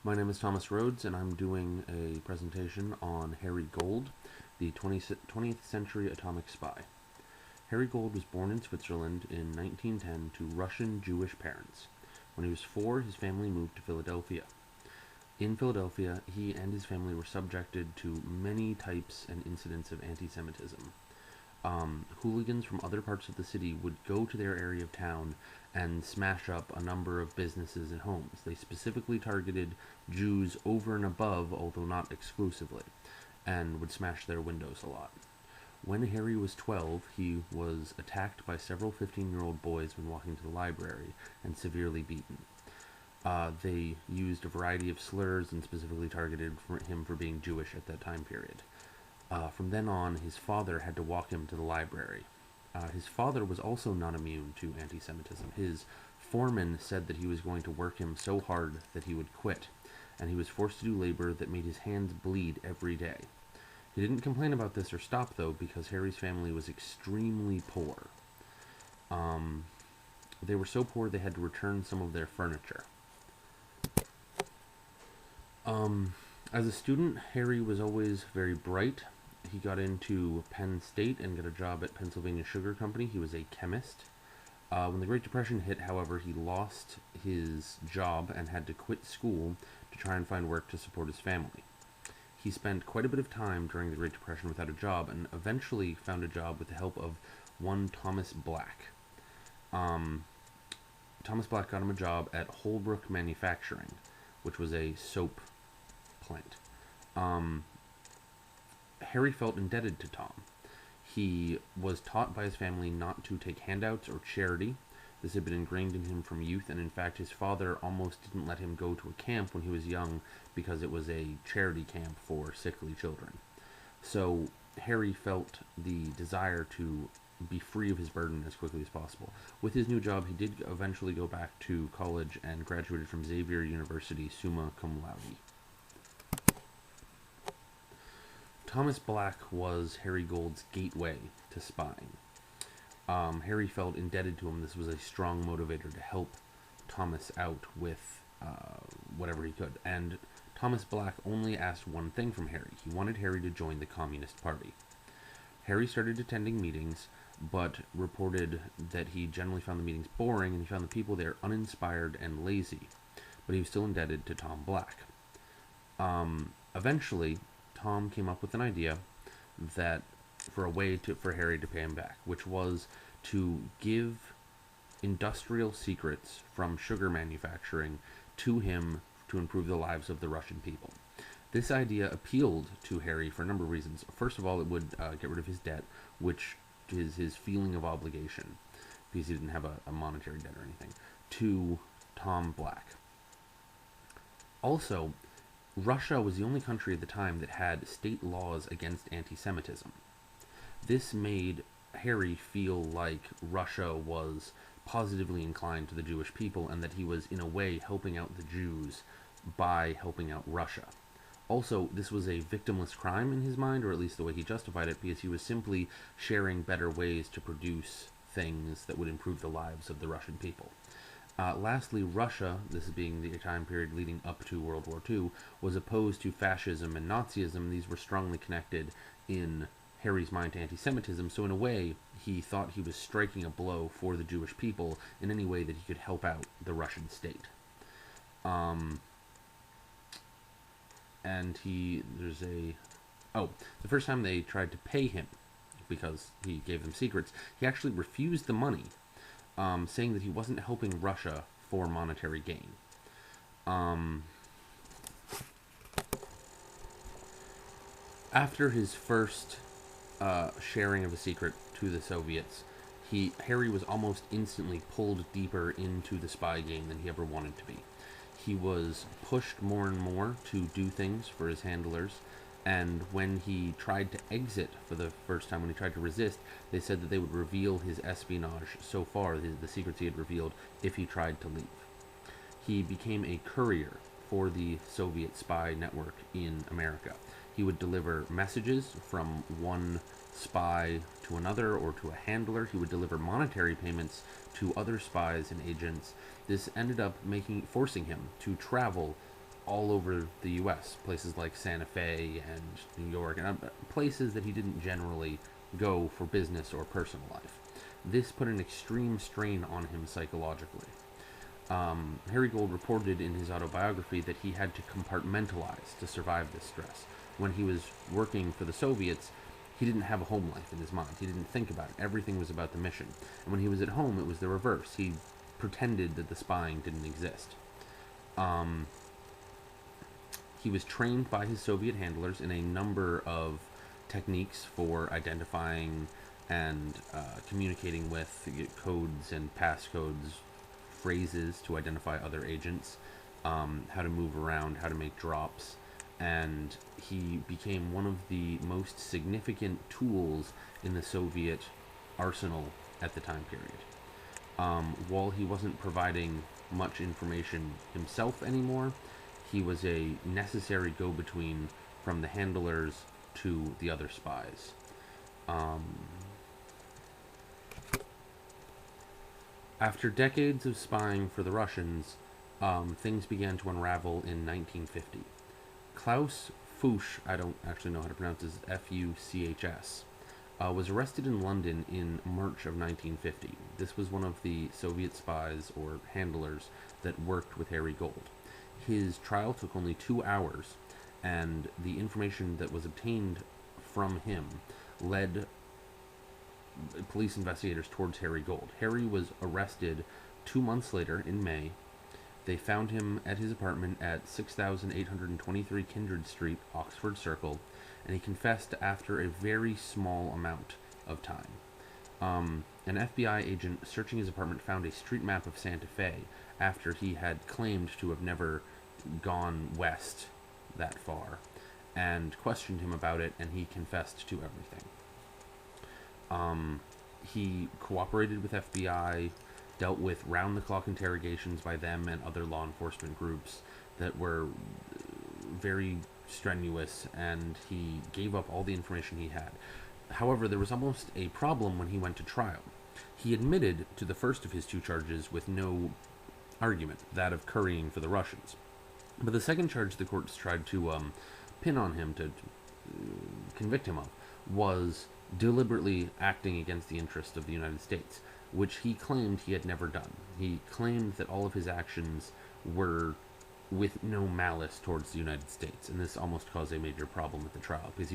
My name is Thomas Rhoads, and I'm doing a presentation on Harry Gold, the 20th century atomic spy. Harry Gold was born in Switzerland in 1910 to Russian Jewish parents. When he was 4, his family moved to Philadelphia. In Philadelphia, he and his family were subjected to many types and incidents of anti-Semitism. Hooligans from other parts of the city would go to their area of town and smash up a number of businesses and homes. They specifically targeted Jews over and above, although not exclusively, and would smash their windows a lot. When Harry was 12, he was attacked by several 15-year-old boys when walking to the library and severely beaten. They used a variety of slurs and specifically targeted him for being Jewish at that time period. From then on, his father had to walk him to the library. His father was also not immune to anti-Semitism. His foreman said that he was going to work him so hard that he would quit, and he was forced to do labor that made his hands bleed every day. He didn't complain about this or stop, though, because Harry's family was extremely poor. They were so poor they had to return some of their furniture. As a student, Harry was always very bright. He got into Penn State and got a job at Pennsylvania Sugar Company. He was a chemist. When the Great Depression hit, however, he lost his job and had to quit school to try and find work to support his family. He spent quite a bit of time during the Great Depression without a job and eventually found a job with the help of one Thomas Black. Thomas Black got him a job at Holbrook Manufacturing, which was a soap plant. Harry felt indebted to Tom. He was taught by his family not to take handouts or charity. This had been ingrained in him from youth, and in fact his father almost didn't let him go to a camp when he was young because it was a charity camp for sickly children. So Harry felt the desire to be free of his burden as quickly as possible. With his new job, he did eventually go back to college and graduated from Xavier University, summa cum laude. Thomas Black was Harry Gold's gateway to spying. Harry felt indebted to him. This was a strong motivator to help Thomas out with whatever he could. And Thomas Black only asked one thing from Harry. He wanted Harry to join the Communist Party. Harry started attending meetings, but reported that he generally found the meetings boring and he found the people there uninspired and lazy. But he was still indebted to Tom Black. Eventually, Tom came up with an idea that for a way for Harry to pay him back, which was to give industrial secrets from sugar manufacturing to him to improve the lives of the Russian people. This idea appealed to Harry for a number of reasons. First of all, it would get rid of his debt, which is his feeling of obligation, because he didn't have a monetary debt or anything, to Tom Black. Also, Russia was the only country at the time that had state laws against anti-Semitism. This made Harry feel like Russia was positively inclined to the Jewish people and that he was, in a way, helping out the Jews by helping out Russia. Also, this was a victimless crime in his mind, or at least the way he justified it, because he was simply sharing better ways to produce things that would improve the lives of the Russian people. Lastly, Russia, this being the time period leading up to World War II, was opposed to fascism and Nazism. These were strongly connected in Harry's mind to anti-Semitism, so in a way, he thought he was striking a blow for the Jewish people in any way that he could help out the Russian state. The first time they tried to pay him, because he gave them secrets, he actually refused the money, saying that he wasn't helping Russia for monetary gain. After his first sharing of a secret to the Soviets, Harry was almost instantly pulled deeper into the spy game than he ever wanted to be. He was pushed more and more to do things for his handlers, and when he tried to exit for the first time, when he tried to resist, they said that they would reveal his espionage so far, the secrets he had revealed, if he tried to leave. He became a courier for the Soviet spy network in America. He would deliver messages from one spy to another or to a handler. He would deliver monetary payments to other spies and agents. This ended up forcing him to travel all over the U.S., places like Santa Fe and New York, and places that he didn't generally go for business or personal life. This put an extreme strain on him psychologically. Harry Gold reported in his autobiography that he had to compartmentalize to survive this stress. When he was working for the Soviets, he didn't have a home life in his mind. He didn't think about it. Everything was about the mission. And when he was at home, it was the reverse. He pretended that the spying didn't exist. He was trained by his Soviet handlers in a number of techniques for identifying and communicating with codes and passcodes, phrases to identify other agents, how to move around, how to make drops, and he became one of the most significant tools in the Soviet arsenal at the time period. While he wasn't providing much information himself anymore, he was a necessary go-between from the handlers to the other spies. After decades of spying for the Russians, things began to unravel in 1950. Klaus Fuchs, I don't actually know how to pronounce this, Fuchs, was arrested in London in March of 1950. This was one of the Soviet spies or handlers that worked with Harry Gold. His trial took only 2 hours, and the information that was obtained from him led police investigators towards Harry Gold. Harry was arrested 2 months later in May. They found him at his apartment at 6823 Kindred Street, Oxford Circle, and he confessed after a very small amount of time. An FBI agent searching his apartment found a street map of Santa Fe after he had claimed to have never gone west that far, and questioned him about it, and he confessed to everything. He cooperated with FBI, dealt with round-the-clock interrogations by them and other law enforcement groups that were very strenuous, and he gave up all the information he had. However, there was almost a problem when he went to trial. He admitted to the first of his 2 charges with no argument, that of currying for the Russians. But the second charge the courts tried to pin on him to convict him of was deliberately acting against the interest of the United States, which he claimed he had never done. He claimed that all of his actions were with no malice towards the United States, and this almost caused a major problem at the trial, because